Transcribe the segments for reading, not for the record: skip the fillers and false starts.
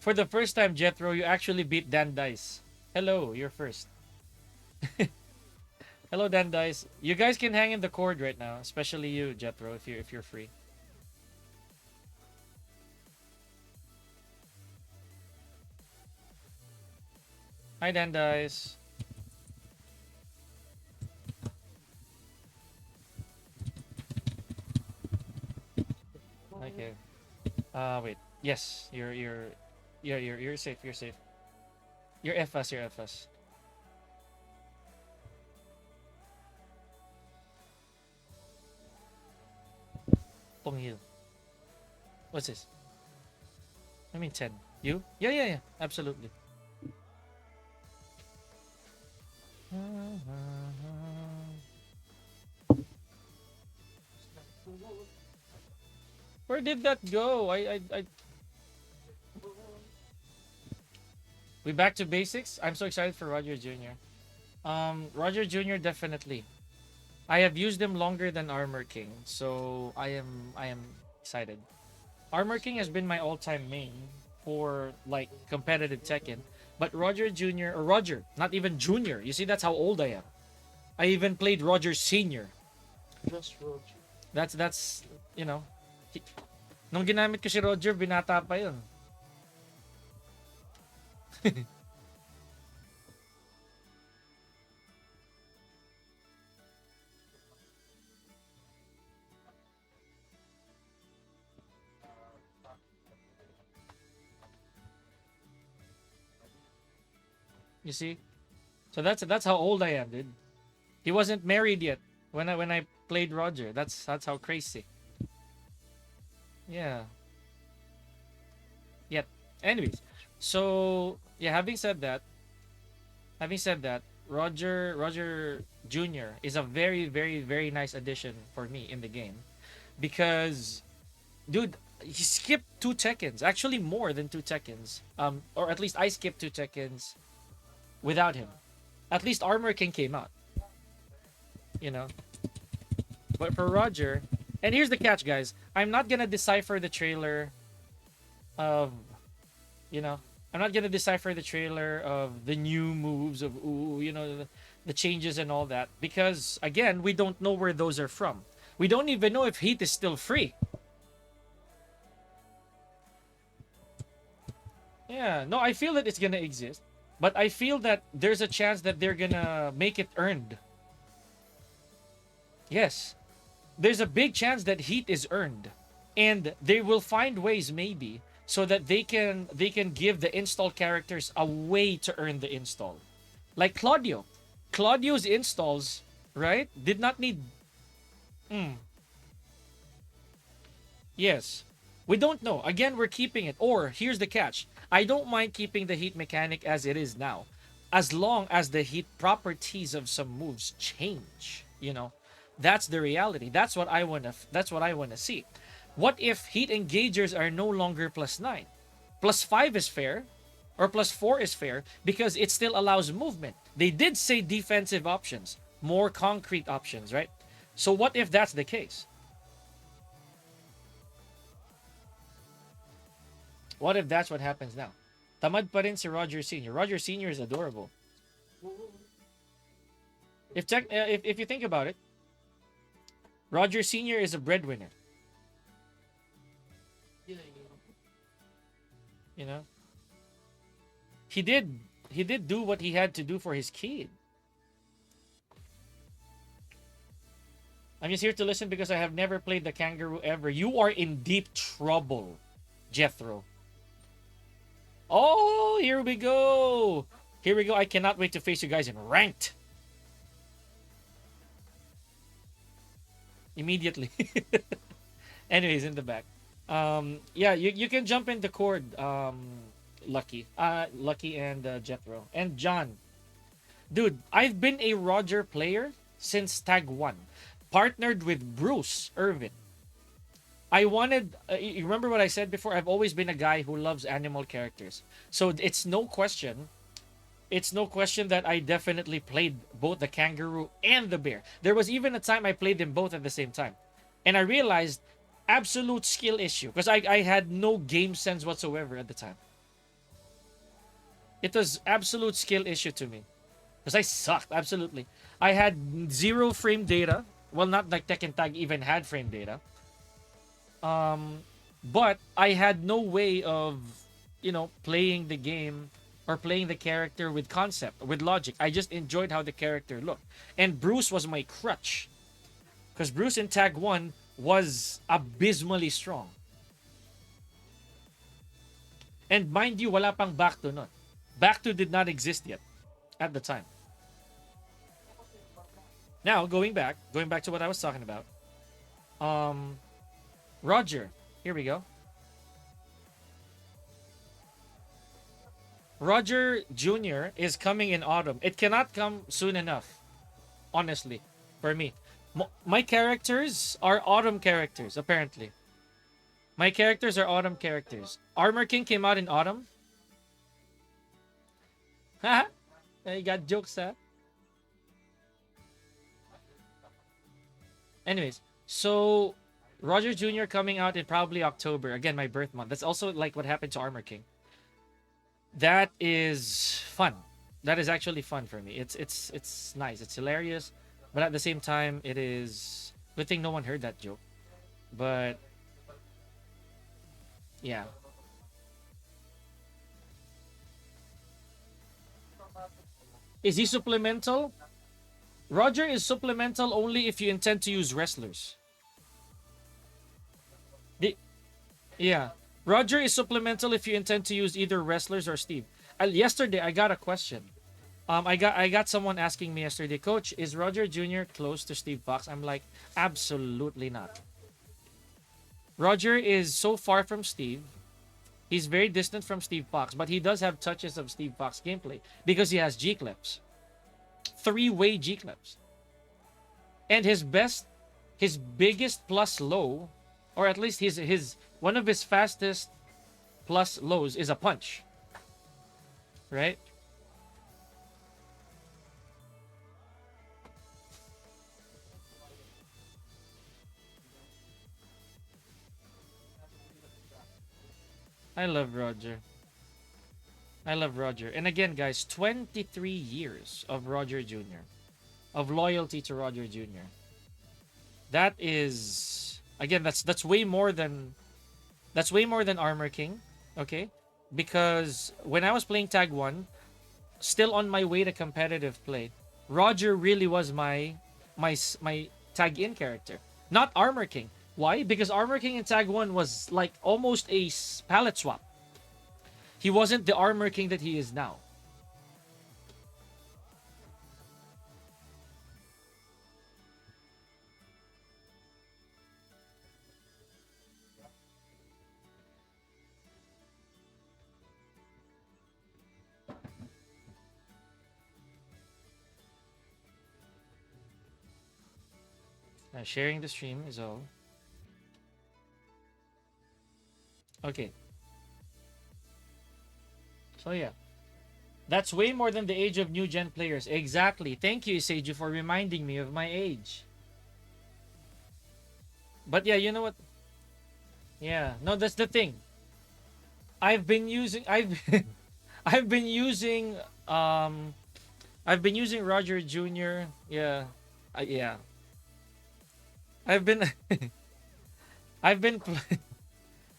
For the first time, Jethro, you actually beat Dan Dice. Hello, you're first. Hello, Dan Dice. You guys can hang in the cord right now, especially you, Jethro, if you're free. Hi, Dan Dice. Okay. Wait. Yes, you're safe. You're safe. You're FS. You're FS. Pong you. What's this? I mean 10. You? Yeah, yeah, yeah. Absolutely. Where did that go? We back to basics. I'm so excited for Roger Jr. Roger Jr. definitely. I have used him longer than Armor King, so I am excited. Armor King has been my all-time main for like competitive Tekken, but Roger Jr. or Roger, not even Junior. You see, that's how old I am. I even played Roger Senior. Just Roger. That's you know, he- nung ginamit ko si Roger, binata pa yun. You see, so that's how old I am, dude. He wasn't married yet when I played Roger. That's how crazy. Yeah. Yet. Anyways, so yeah. Having said that, Roger Jr. is a very very very nice addition for me in the game because, dude, he skipped two Tekkens, actually more than two Tekkens. Or at least I skipped two Tekkens without him. At least Armor King came out, you know. But for Roger, and here's the catch, guys. I'm not gonna decipher the trailer of, you know, I'm not gonna decipher the trailer of the new moves of the changes and all that because again, we don't know where those are from. We don't even know if Heat is still free. Yeah, no, I feel that it's gonna exist, but I feel that there's a chance that they're gonna make it earned. Yes, there's a big chance that Heat is earned, and they will find ways maybe so that they can give the install characters a way to earn the install. Like Claudio. Claudio's installs, right? Did not need. Mm, yes. We don't know. Again, we're keeping it. Or here's the catch. I don't mind keeping the heat mechanic as it is now. As long as the heat properties of some moves change, That's the reality. That's what I want to see. What if heat engagers are no longer +9? +5 is fair, or +4 is fair because it still allows movement. They did say defensive options, more concrete options, right? So what if that's the case? What if that's what happens now? Tamad pa rin si Roger Sr. Roger Sr. is adorable. If you think about it, Roger Sr. is a breadwinner. Yeah, You know, he did do what he had to do for his kid. I'm just here to listen because I have never played the kangaroo ever. You are in deep trouble, Jethro. Oh, here we go. Here we go. I cannot wait to face you guys in ranked. Immediately. Anyways, in the back. Yeah, you can jump in the cord, Lucky. Lucky and Jethro. And John. Dude, I've been a Roger player since Tag 1. Partnered with Bruce Irvin. I wanted. You remember what I said before? I've always been a guy who loves animal characters. So it's no question. It's no question that I definitely played both the kangaroo and the bear. There was even a time I played them both at the same time. And I realized absolute skill issue because I had no game sense whatsoever at the time. It was absolute skill issue to me because I sucked absolutely. I had zero frame data. Well, not like Tekken Tag even had frame data. Um, but I had no way of, playing the game or playing the character with concept, with logic. I just enjoyed how the character looked. And Bruce was my crutch. Because Bruce in Tag 1 was abysmally strong. And mind you, wala pang back to nun. Back to did not exist yet at the time. Now, going back to what I was talking about. Um, Roger, here we go. Roger Jr. is coming in autumn. It cannot come soon enough, honestly, for me. My characters are autumn characters, apparently. My characters are autumn characters. Armor King came out in autumn. Haha, you got jokes, huh? Anyways, so Roger Jr. coming out in probably October. Again, my birth month. That's also like what happened to Armor King. That is fun. That is actually fun for me. It's nice. It's hilarious, but at the same time, it is. Good thing no one heard that joke. But yeah, is he supplemental? Roger is supplemental only if you intend to use wrestlers. The, yeah, Roger is supplemental if you intend to use either wrestlers or Steve. Yesterday, I got a question. I got someone asking me yesterday, Coach, is Roger Jr. close to Steve Fox? I'm like, absolutely not. Roger is so far from Steve. He's very distant from Steve Fox, but he does have touches of Steve Fox gameplay because he has G clips, three-way G clips, and his biggest plus low, or at least his one of his fastest plus lows is a punch, right? I love Roger. I love Roger. And again, guys, 23 years of Roger Jr., of loyalty to Roger Jr. That is again that's way more than Armor King, okay? Because when I was playing Tag 1, still on my way to competitive play, Roger really was my tag in character, not Armor King. Why? Because Armor King in Tag 1 was like almost a palette swap. He wasn't the Armor King that he is now. Sharing the stream is all. Okay. So yeah. That's way more than the age of new gen players. Exactly. Thank you, Seiju, for reminding me of my age. But yeah, you know what? Yeah, no, that's the thing. I've been using I've I've been using um I've been using Roger Jr. Yeah. Yeah. I've been I've been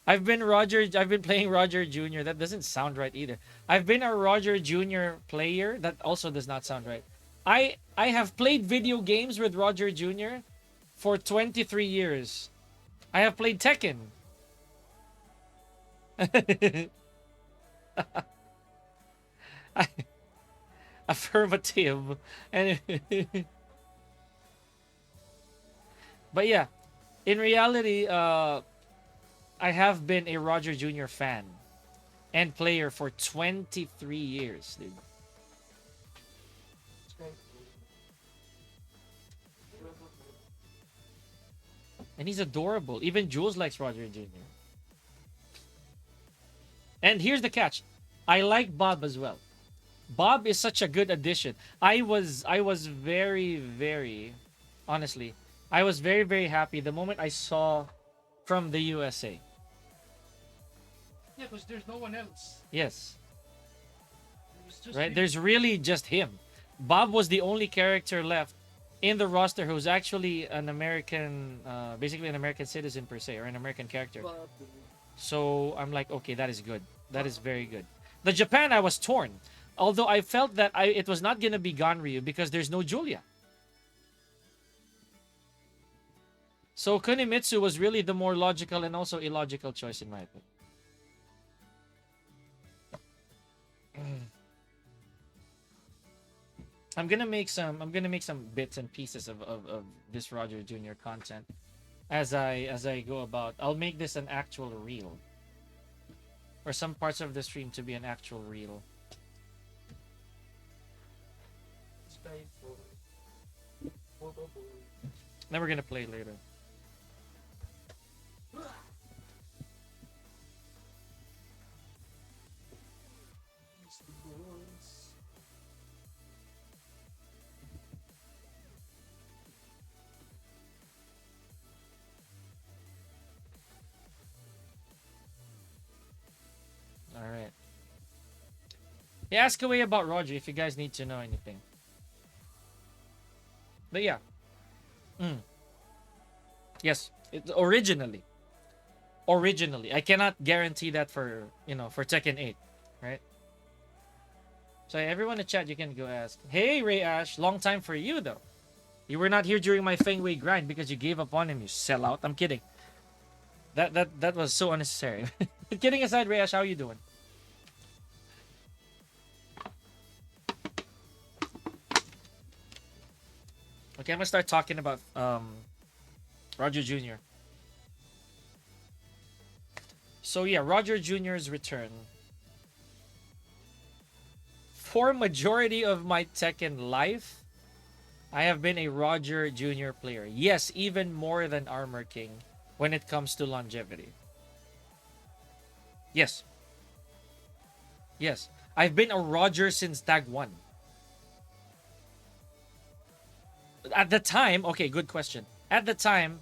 I've been playing Roger Jr. That doesn't sound right either. I've been a Roger Jr. player. That also does not sound right. I have played video games with Roger Jr. for 23 years. I have played Tekken. Affirmative. And but yeah, in reality, I have been a Roger Jr. fan and player for 23 years, dude. And he's adorable. Even Jules likes Roger Jr. And here's the catch. I like Bob as well. Bob is such a good addition. I was very, very honestly, I was very, very happy the moment I saw from the USA. Yeah, because there's no one else. Yes. just right? him. There's really just him. Bob was the only character left in the roster who's actually an American, basically an American citizen per se, or an American character. But So I'm like, okay, that is good. That is very good. The Japan, I was torn. Although I felt that it was not gonna be Ganryu because there's no Julia. So Kunimitsu was really the more logical and also illogical choice in my opinion. I'm gonna make some bits and pieces of this Roger Jr. content as I go about. I'll make this an actual reel. Or some parts of the stream to be an actual reel. Sky for photo for Then we're gonna play later. Beastie Boys. All right. Yeah, ask away about Roger if you guys need to know anything. But yeah. Mm. Yes. Originally. I cannot guarantee that for Tekken 8, right? So everyone in chat, you can go ask. Hey, Ray Ash, long time for you though. You were not here during my Fengway grind because you gave up on him. You sellout. I'm kidding. That was so unnecessary. Kidding aside, Ray Ash, how you doing? Okay, I'm gonna start talking about Roger Jr. So yeah, Roger Jr.'s return. For majority of my Tekken life, I have been a Roger Jr. player. Yes, even more than Armor King when it comes to longevity. Yes. Yes. I've been a Roger since Tag 1. At the time, okay, good question. At the time,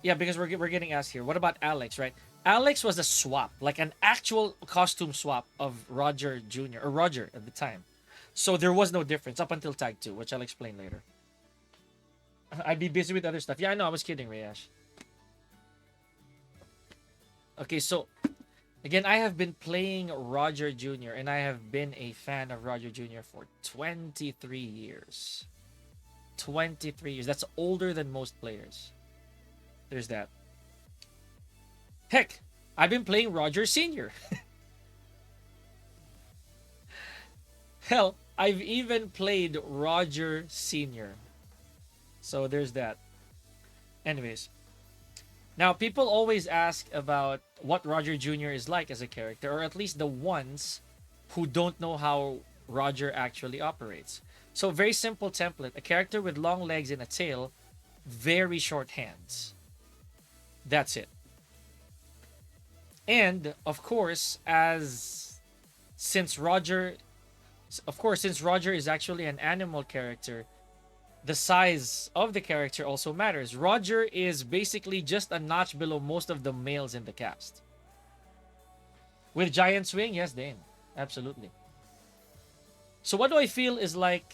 yeah, because we're getting asked here. What about Alex, right? Alex was a swap, like an actual costume swap of Roger Jr. or Roger at the time. So there was no difference up until Tag 2, which I'll explain later. I'd be busy with other stuff. Yeah, I know, I was kidding, Rayash. Okay, so again, I have been playing Roger Jr. and I have been a fan of Roger Jr. for 23 years. 23 years. That's older than most players. There's that. Heck, I've been playing Roger Sr. Hell, I've even played Roger Sr. So there's that. Anyways. Now, people always ask about what Roger Jr. is like as a character, or at least the ones who don't know how Roger actually operates. So, very simple template. A character with long legs and a tail, very short hands. That's it. And, of course, since Roger is actually an animal character, the size of the character also matters. Roger is basically just a notch below most of the males in the cast. With giant swing, yes, Dane. Absolutely. So what do I feel is like,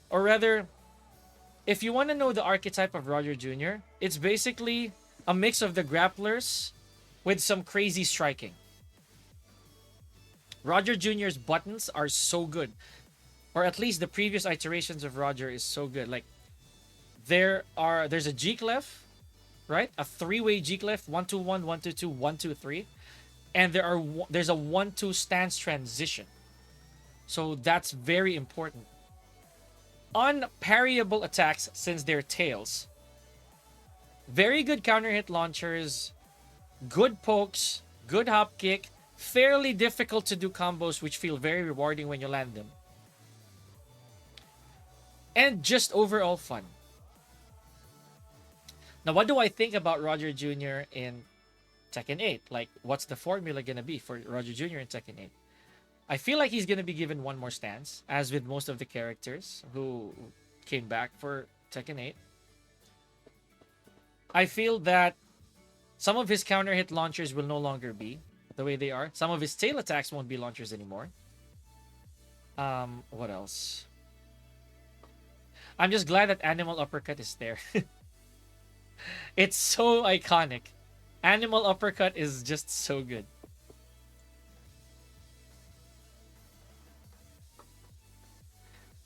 or rather, if you want to know the archetype of Roger Jr., it's basically a mix of the grapplers with some crazy striking. Roger Jr.'s buttons are so good. Or at least the previous iterations of Roger is so good. Like there's a G clef, right? A three-way G clef, 1-2-1, 1-2-2, 1-2-3, and there's a 1-2 stance transition. So that's very important. Unparryable attacks since they're tails. Very good counter hit launchers, good pokes, good hop kick, fairly difficult to do combos which feel very rewarding when you land them. And just overall fun. Now, what do I think about Roger Jr. in Tekken 8? Like, what's the formula gonna be for Roger Jr. in Tekken 8? I feel like he's gonna be given one more stance, as with most of the characters who came back for Tekken 8. I feel that some of his counter hit launchers will no longer be the way they are. Some of his tail attacks won't be launchers anymore. What else? I'm just glad that Animal Uppercut is there. It's so iconic. Animal Uppercut is just so good.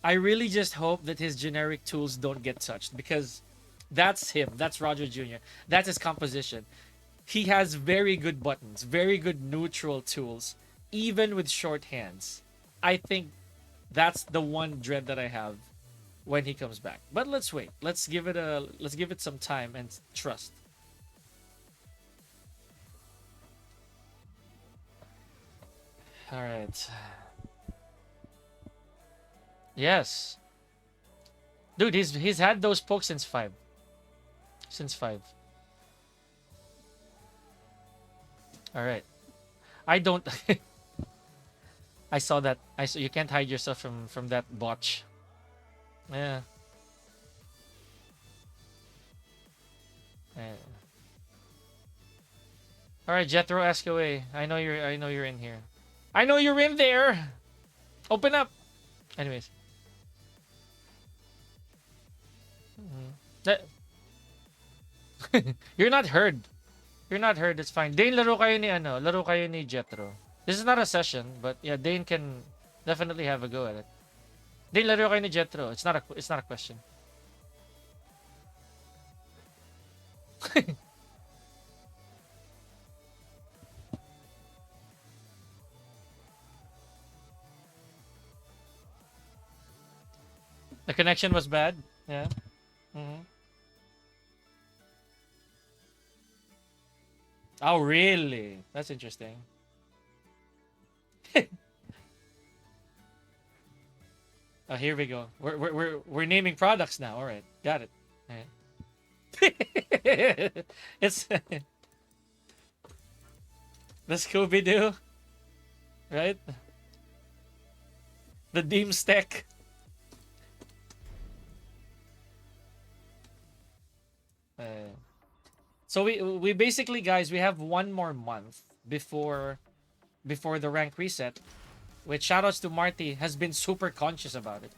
I really just hope that his generic tools don't get touched because that's him. That's Roger Jr. That's his composition. He has very good buttons, very good neutral tools, even with short hands. I think that's the one dread that I have when he comes back. But let's wait. Let's give it some time and trust. All right. Yes. Dude, he's had those pokes since 5. Since 5. All right. I don't I saw that. I saw you can't hide yourself from that botch. Yeah. Yeah. All right, Jethro, ask away. I know you're in here. I know you're in there. Open up. Anyways. Mhm. That you're not heard. You're not heard. It's fine. Dane, laro kayo ni ano, laro kayo ni Jethro. This is not a session, but yeah, Dane can definitely have a go at it. Dane, laro kayo ni Jethro. It's not a question. The connection was bad. Yeah. Hmm. Oh, really? That's interesting. Oh, here we go. We're naming products now. All right, got it. All right. It's the Scooby Doo, right? The Deem Stack. So we basically, guys, we have one more month before the rank reset. Which shoutouts to Marty has been super conscious about it.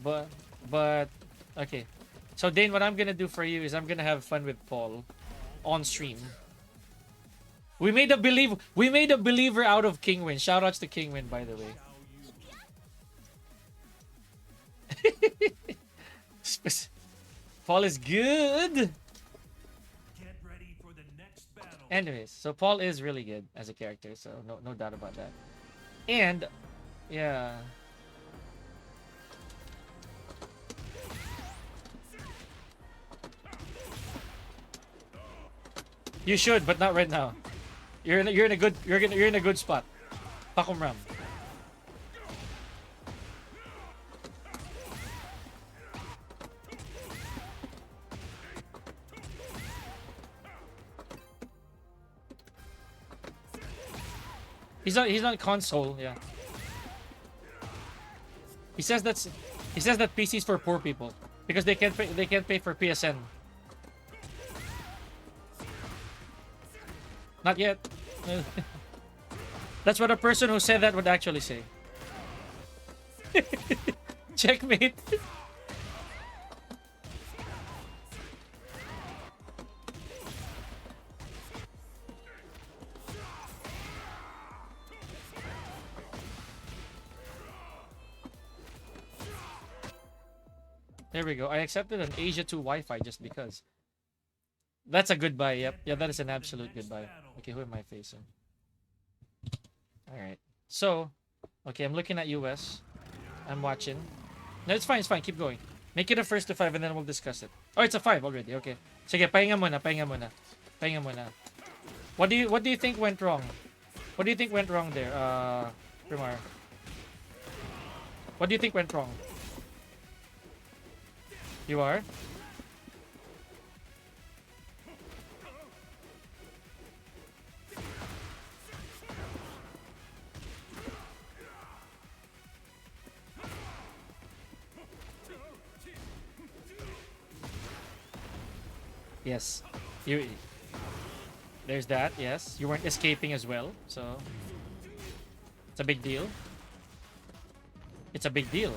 But but okay. So Dane, what I'm gonna do for you is I'm gonna have fun with Paul on stream. We made a believer out of Kingwin. Shoutouts to Kingwin, by the way. Paul is good. Anyways, so Paul is really good as a character, so no doubt about that. And yeah. You should, but not right now. You're in a good you're in a good spot. Pakum Ram. He's not console, yeah. He says that PC's for poor people because they can't pay for PSN. Not yet. That's what a person who said that would actually say. Checkmate. There we go. I accepted an Asia 2 Wi-Fi just because. That's a goodbye. Yep. Yeah, that is an absolute goodbye. Okay, who am I facing? All right. So, okay, I'm looking at US. I'm watching. No, it's fine. It's fine. Keep going. Make it a first to 5 and then we'll discuss it. Oh, it's a 5 already. Okay. Sige, pahinga muna. Pahinga muna. Pahinga muna. What do you think went wrong? What do you think went wrong there, Primar? What do you think went wrong? You are? Yes. You. There's that. Yes. You weren't escaping as well, so it's a big deal. It's a big deal.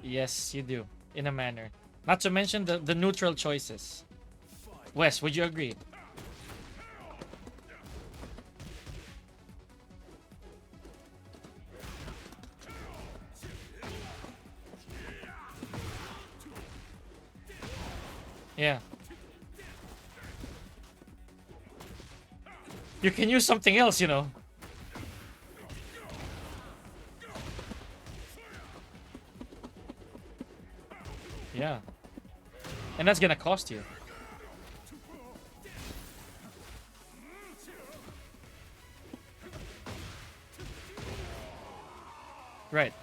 Yes, you do. In a manner. Not to mention the neutral choices. Wes, would you agree? Yeah. You can use something else, you know. Yeah. And that's gonna cost you. Right.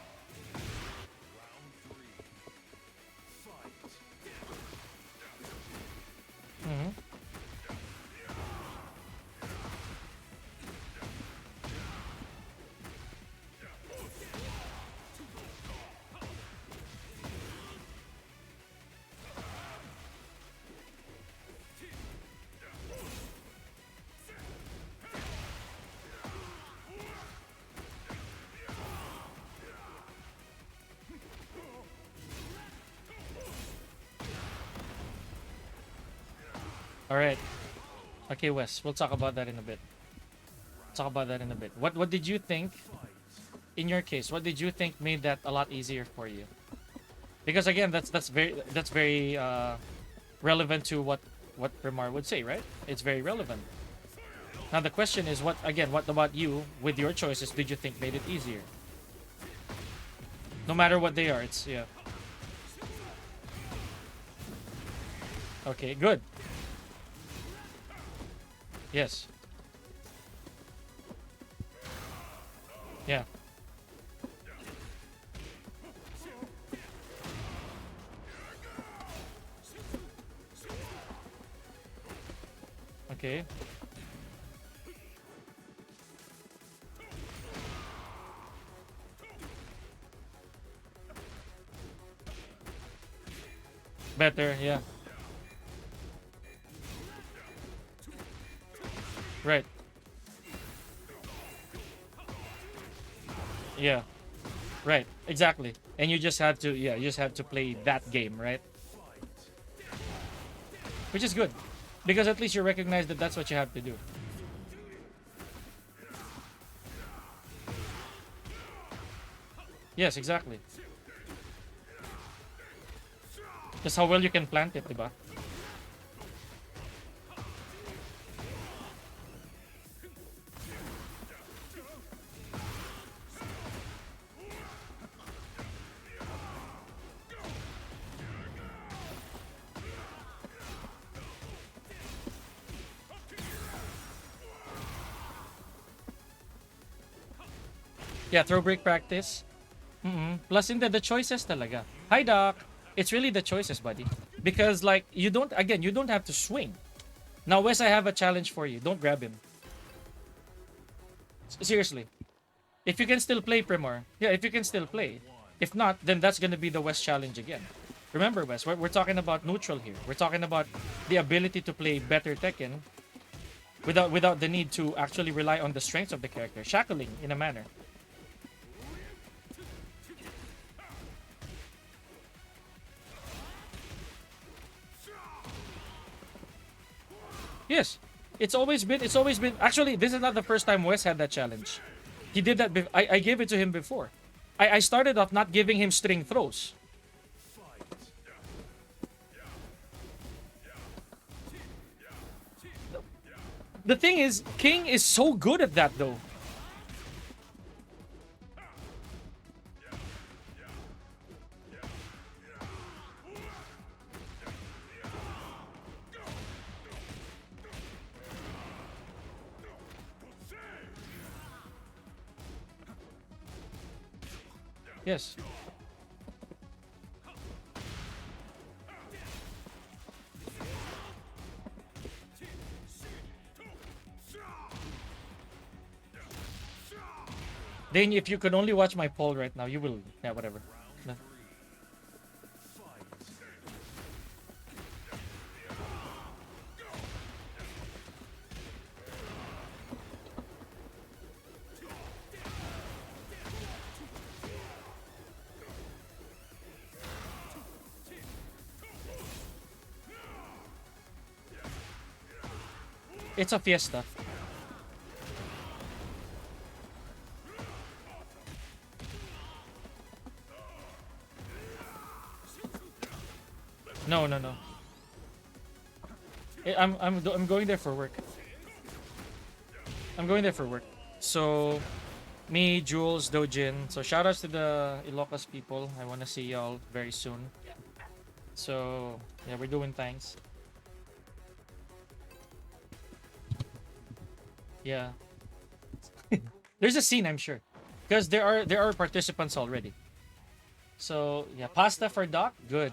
Hmm. All right. Okay, Wes. We'll talk about that in a bit. Talk about that in a bit. What did you think in your case? What did you think made that a lot easier for you? Because again, that's very relevant to what Remar would say, right? It's very relevant. Now the question is, what about you with your choices did you think made it easier? No matter what they are, it's yeah. Okay, good. Yes. Yeah. Okay. Better, yeah. Right. Yeah. Right. Exactly. And you just have to yeah, you just have to play that game, right? Which is good. Because at least you recognize that that's what you have to do. Yes, exactly. Just how well you can plant it, diba? Yeah, throw break practice. Plus in the choices talaga. Hi Doc. It's really the choices, buddy. Because like you don't have to swing. Now Wes, I have a challenge for you. Don't grab him. Seriously. If you can still play Primor. Yeah, if you can still play. If not, then that's gonna be the West challenge again. Remember, Wes, we're talking about neutral here. We're talking about the ability to play better Tekken without the need to actually rely on the strengths of the character. Shackling in a manner. Yes. It's always been actually this is not the first time Wes had that challenge. He did that I gave it to him before. I started off not giving him string throws. The thing is, King is so good at that though. Yes. Then if you could only watch my poll right now, you will yeah, whatever. No. It's a fiesta. No, no, no. I'm going there for work. I'm going there for work. So me, Jules, Dojin. So shout outs to the Ilocos people. I wanna see y'all very soon. So yeah, we're doing thanks. Yeah. There's a scene, I'm sure. Because there are participants already. So yeah, pasta for Doc, good.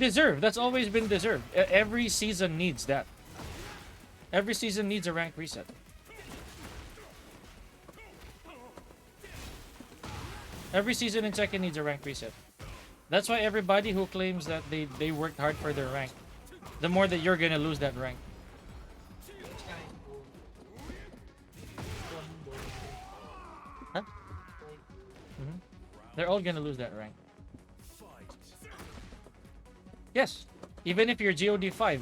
Deserve. That's always been deserved. Every season needs that. Every season needs a rank reset. Every season in Tekken needs a rank reset. That's why everybody who claims that they worked hard for their rank, the more that you're gonna lose that rank. Huh? hmm They're all gonna lose that rank. Yes. Even if you're GOD 5.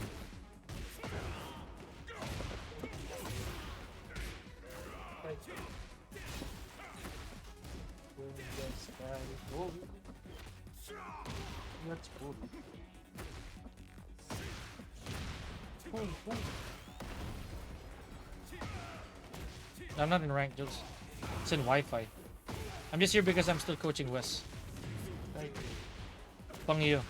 That's cool. I'm not in rank, Jules. It's in Wi-Fi. I'm just here because I'm still coaching Wes. Pang iyo.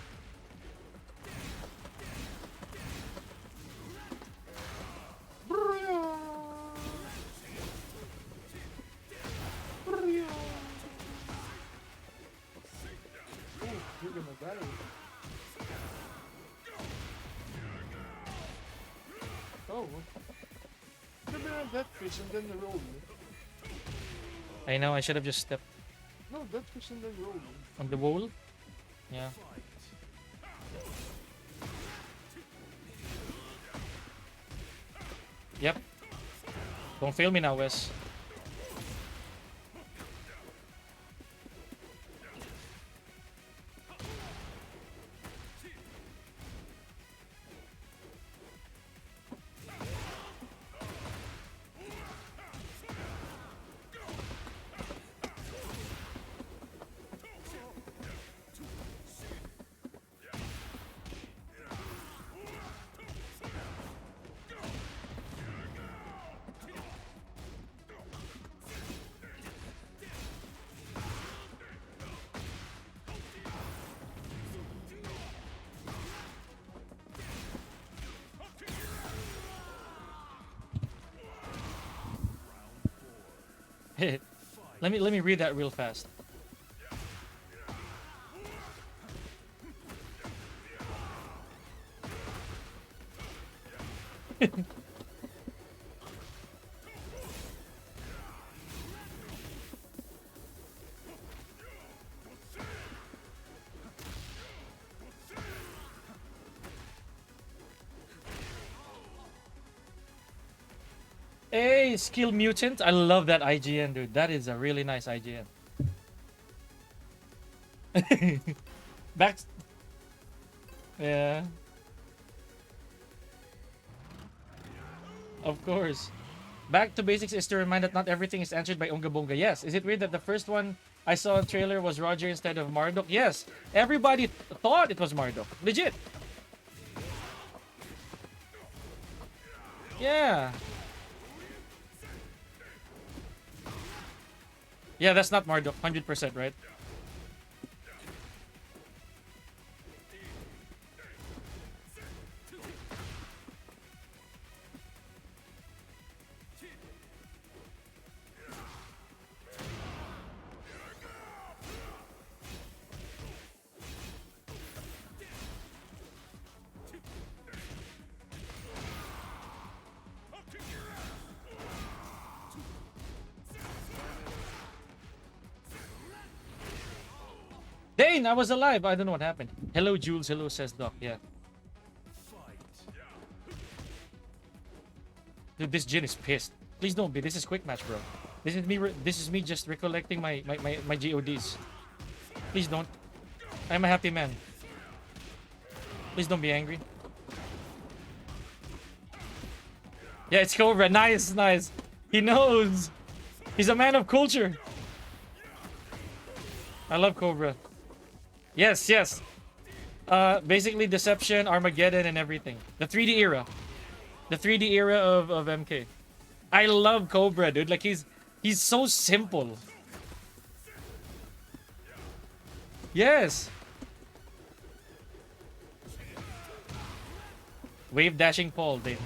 You're gonna die. Oh. Maybe not that fish and then the roll. I know, I should have just stepped No, that fish and then roll. on the wall. Yeah. Yep. Don't fail me now, Wes. let me read that real fast. Hey, skill mutant. I love that IGN, dude. That is a really nice IGN. Back. Yeah. Of course. Back to basics is to remind that not everything is answered by Unga Bunga. Yes. Is it weird that the first one I saw in trailer was Roger instead of Marduk? Yes. Everybody thought it was Marduk. Legit. Yeah. Yeah, that's not Marduk. 100%, right? Dane, I was alive. I don't know what happened. Hello, Jules. Hello, says Doc. Yeah. Dude, this Jin is pissed. Please don't be. This is quick match, bro. This is me. This is me just recollecting my GODs. Please don't. I'm a happy man. Please don't be angry. Yeah, it's Cobra. Nice, nice. He knows. He's a man of culture. I love Cobra. Yes, yes. Basically Deception, Armageddon, and everything. The 3D era. The 3D era of MK. I love Cobra, dude. Like he's so simple. Yes. Wave dashing Paul, Dave.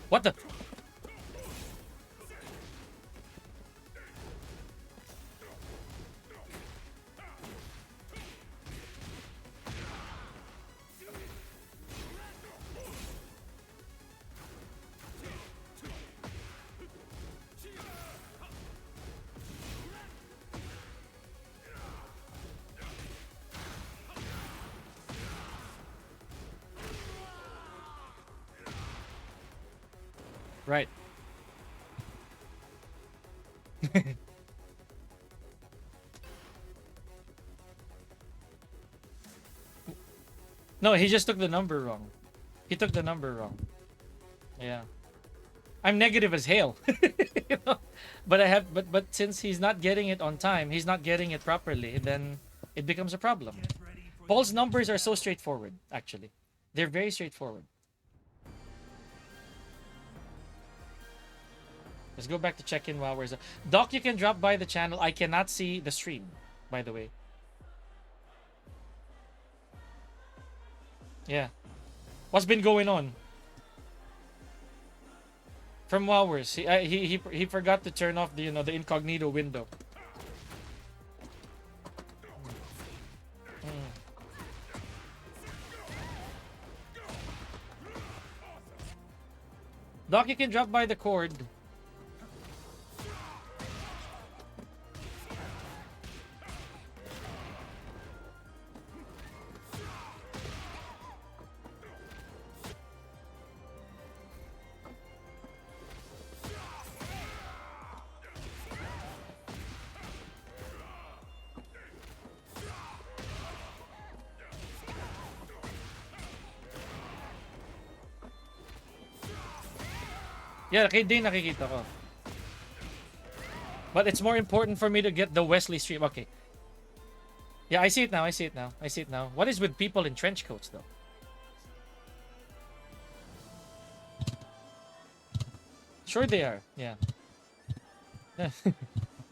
What the? Right. No, he just took the number wrong. He took the number wrong. Yeah. I'm negative as hell. You know? But I have but since he's not getting it on time, he's not getting it properly, then it becomes a problem. Paul's numbers are so straightforward, actually. They're very straightforward. Let's go back to check-in while we're... Doc, you can drop by the channel. I cannot see the stream, by the way. Yeah. What's been going on? From Wowers. He forgot to turn off the the incognito window. Doc, you can drop by the cord. Yeah, kay Dane nakikita ko. But it's more important for me to get the Wesley stream. Okay. Yeah, I see it now. I see it now. I see it now. What is with people in trench coats, though? Sure they are. Yeah.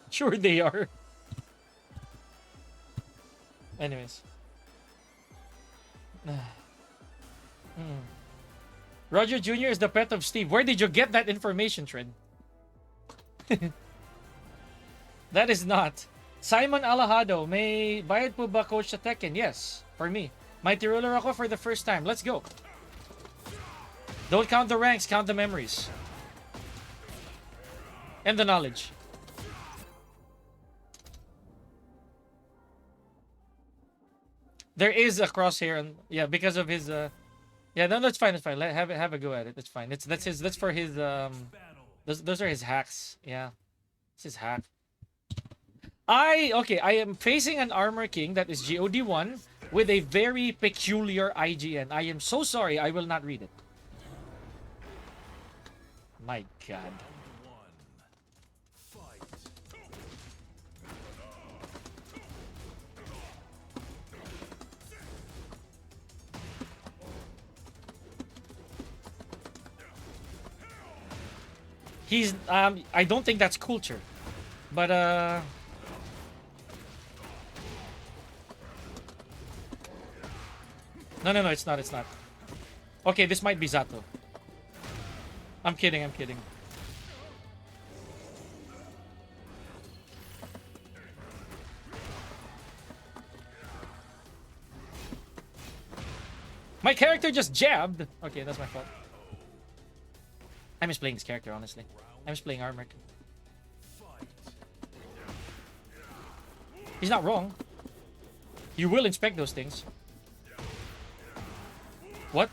Sure they are. Anyways. Roger Jr. is the pet of Steve. Where did you get that information, Tred? That is not. Simon Alahado, may bayad po ba coach sa Tekken? Yes, for me. Mighty Ruler ako for the first time. Let's go. Don't count the ranks, count the memories. And the knowledge. There is a crosshair, and yeah, because of his yeah, no, that's fine. That's fine. Let have a go at it. That's fine. That's for his those are his hacks. Yeah, it's his hack. Okay. I am facing an Armor King that is GOD1 with a very peculiar IGN. I am so sorry. I will not read it. My God. He's I don't think that's culture. But No, it's not, it's not. Okay, this might be Zato. I'm kidding, I'm kidding. My character just jabbed. Okay, that's my fault. I miss playing this character, honestly. I miss playing Armor. He's not wrong. You will inspect those things. What?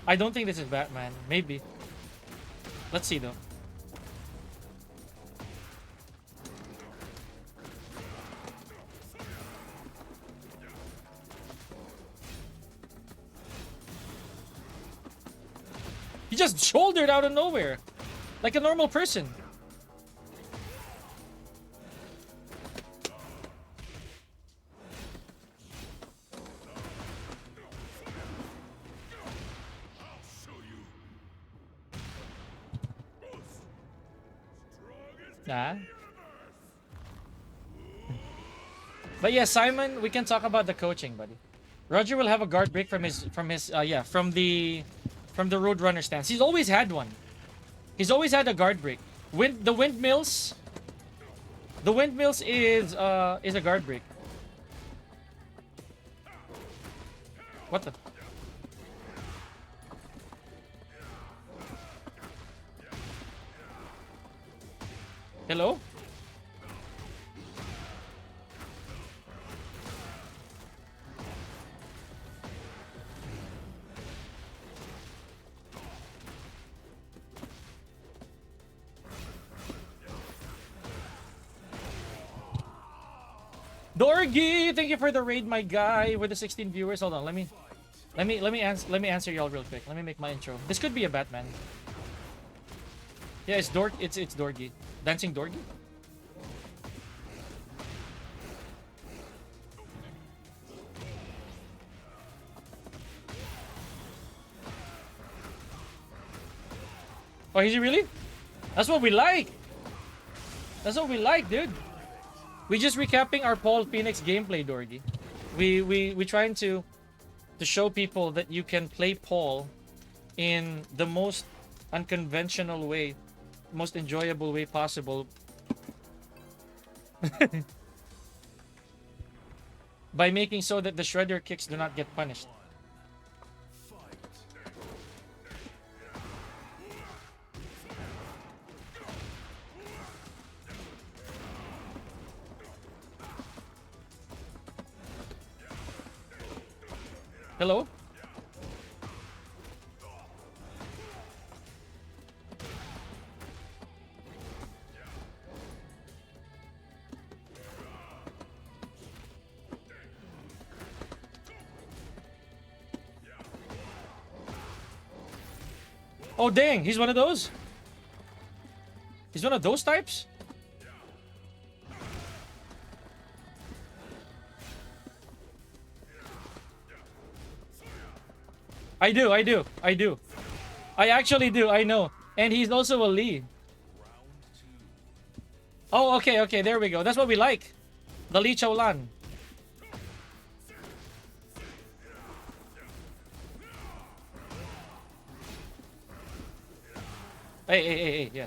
I don't think this is Batman. Maybe. Let's see though. He just shouldered out of nowhere. Like a normal person. Nah. But yeah, Simon, we can talk about the coaching, buddy. Roger will have a guard break from his from the Roadrunner stance. He's always had one. He's always had a guard break. The windmills. The windmills is a guard break. What the? Hello? Dorgy, thank you for the raid, my guy, with the 16 viewers. Hold on, let me answer y'all real quick. Let me make my intro. This could be a Batman. Yeah, it's Dorgy. Dancing Dorgy? Oh, is he really? That's what we like. That's what we like, dude. We just recapping our Paul Phoenix gameplay, Dorgy. We trying to show people that you can play Paul in the most unconventional way, most enjoyable way possible. By making so that the Shredder kicks do not get punished. Hello? Oh dang, he's one of those? He's one of those types? I do. I actually do, I know. And he's also a Lee. Oh, okay, there we go. That's what we like. The Lee Chaolan. Hey, yeah.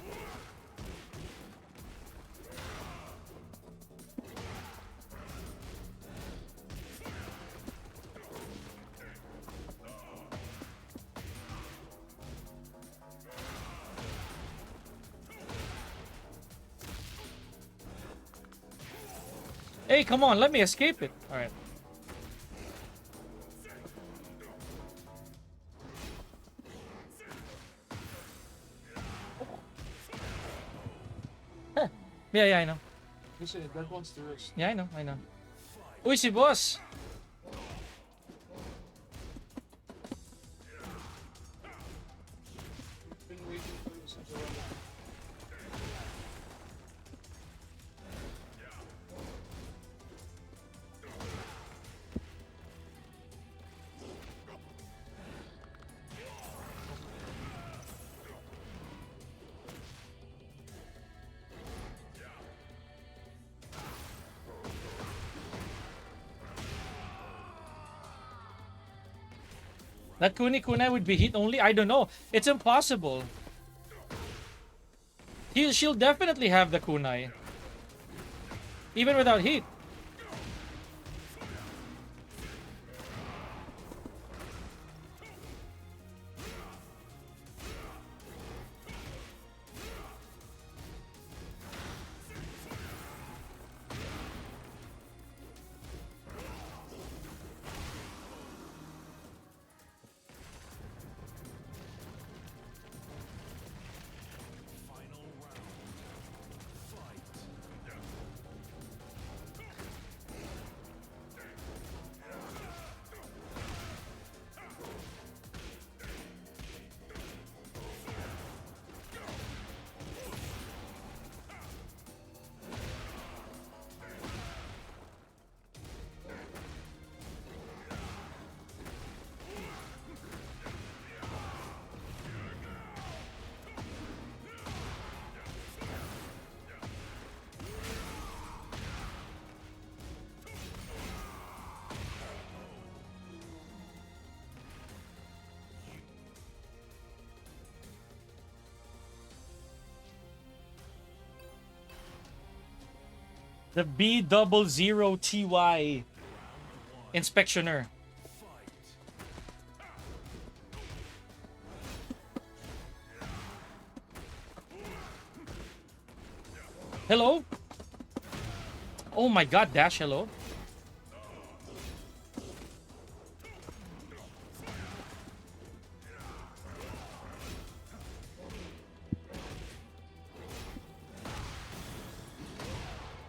Hey, come on, let me escape it. Alright. Huh. Yeah, I know. Listen, that one's the risk. Yeah, I know. Uy, si boss! Been waiting for you since a while. That kunai would be heat only? I don't know. It's impossible. She'll definitely have the kunai. Even without heat. The B00TY Inspectioner. Hello? Oh my god, Dash, hello?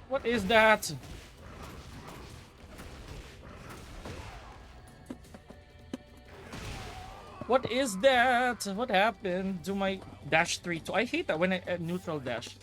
What is that? What is that? What happened to my dash 3? I hate that when I neutral dash.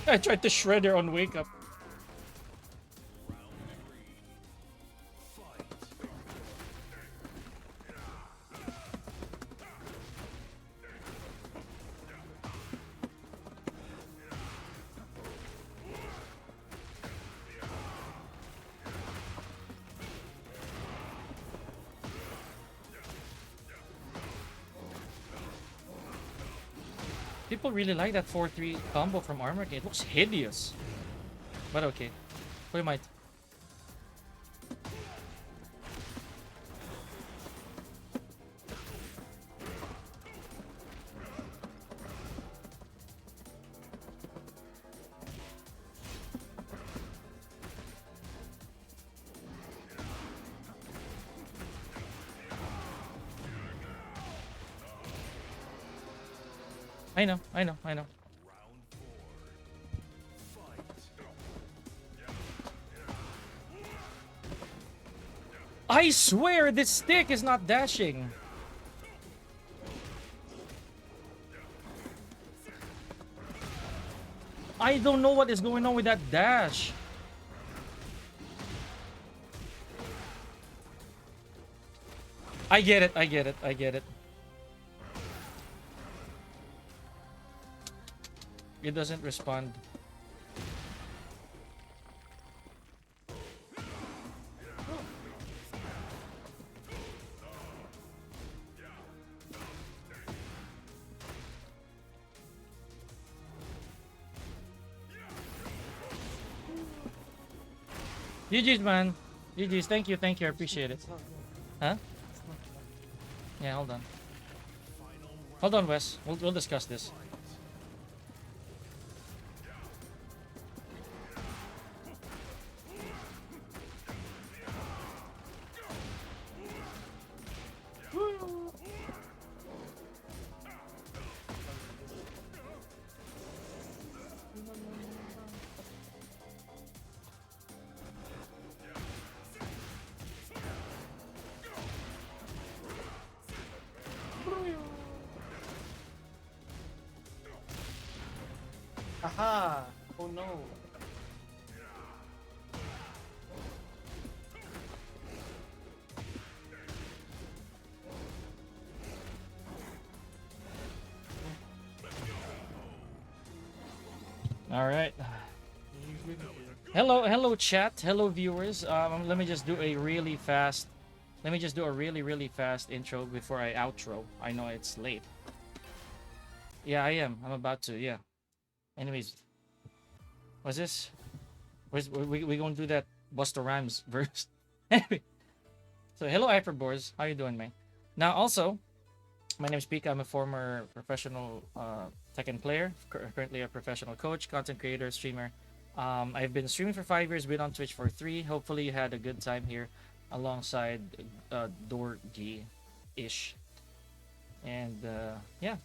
I tried to shred her on wake up. People really like that 4-3 combo from Armor. It looks hideous. But okay. We might. I know, I know, I know. I swear this stick is not dashing. I don't know what is going on with that dash. I get it, I get it, I get it. It doesn't respond. GG's, man. GG's. Thank you. I appreciate it. It's not good. Huh? It's not good. Yeah, hold on. Hold on, Wes. We'll discuss this. Aha! Oh no. All right. You win here. Hello, chat. Hello, viewers. Let me just do a really fast. Let me just do a really fast intro before I outro. I know it's late. Yeah, I am. I'm about to. Yeah. Anyways, what's this? We gonna do that Busta Rhymes verse. Anyway, so hello, Hyperbores. How you doing, man? Now, also, my name is Pika. I'm a former professional Tekken player. Currently a professional coach, content creator, streamer. I've been streaming for 5 years. Been on Twitch for 3. Hopefully, you had a good time here, alongside Dorgi, ish. And yeah,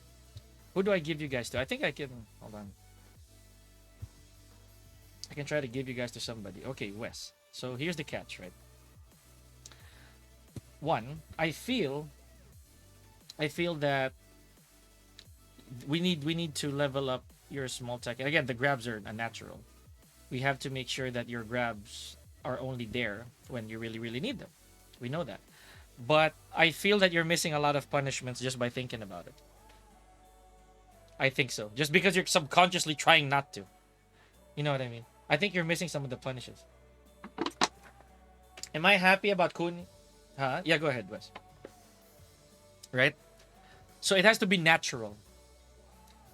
who do I give you guys to? I think I can. Hold on. I can try to give you guys to somebody. Okay, Wes. So here's the catch, right? One, I feel that we need to level up your small Tekken, again, the grabs are unnatural. We have to make sure that your grabs are only there when you really, really need them. We know that. But I feel that you're missing a lot of punishments just by thinking about it. I think so. Just because you're subconsciously trying not to. You know what I mean? I think you're missing some of the punishes. Am I happy about Kun? Huh? Yeah, go ahead, Wes. Right? So it has to be natural.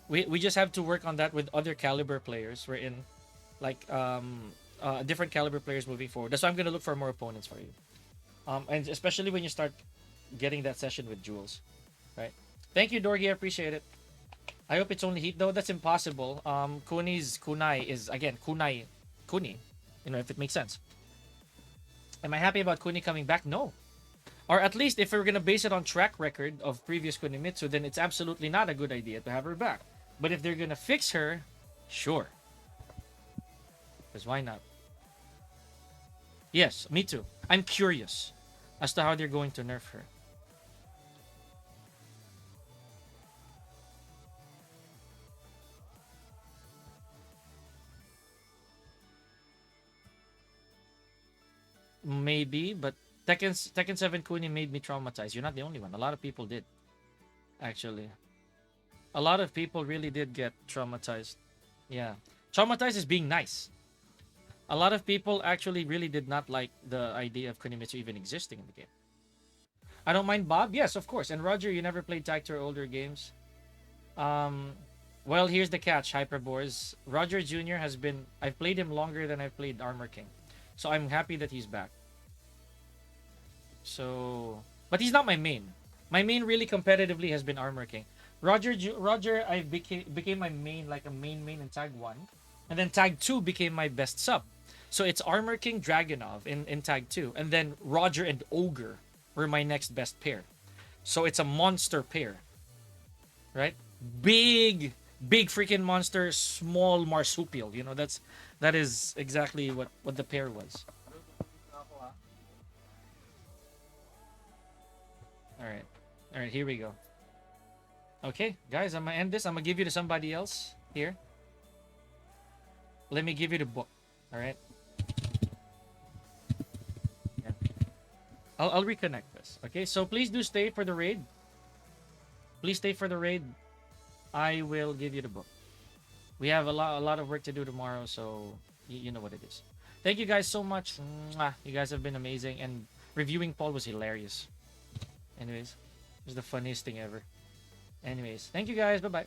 We just have to work on that with other caliber players. We're in like different caliber players moving forward. That's why I'm gonna look for more opponents for you. And especially when you start getting that session with Jules, right? Thank you, Dorgi. I appreciate it. I hope it's only heat though. That's impossible. Kuni's kunai is again kunai, kuni. You know if it makes sense. Am I happy about Kuni coming back? No. Or at least if we're gonna base it on track record of previous Kunimitsu, then it's absolutely not a good idea to have her back. But if they're gonna fix her, sure. Because why not? Yes, me too. I'm curious as to how they're going to nerf her. Maybe, but Tekken 7 Kuni made me traumatized. You're not the only one. A lot of people did, actually. A lot of people really did get traumatized. Yeah. Traumatized is being nice. A lot of people actually really did not like the idea of Kunimitsu even existing in the game. I don't mind Bob. Yes, of course. And Roger, you never played tag to or older games. Um, well, here's the catch, Hyperbores. Roger Jr. has been. I've played him longer than I've played Armor King, so I'm happy that he's back. So, but he's not my main. My main really competitively has been Armor King. Roger, I became my main like a main in Tag 1, and then Tag 2 became my best sub. So it's Armor King Dragunov in Tag 2, and then Roger and Ogre were my next best pair. So it's a monster pair, right? Big freaking monster, small marsupial. You know that is exactly what the pair was. All right, here we go. Okay, guys, I'm gonna end this. I'm gonna give you to somebody else here. Let me give you the book. All right. Yeah. I'll reconnect this. Okay, so please do stay for the raid. Please stay for the raid. I will give you the book. We have a lot of work to do tomorrow, so you know what it is. Thank you guys so much. Mwah. You guys have been amazing, and reviewing Paul was hilarious. Anyways, it was the funniest thing ever. Anyways, thank you guys. Bye bye.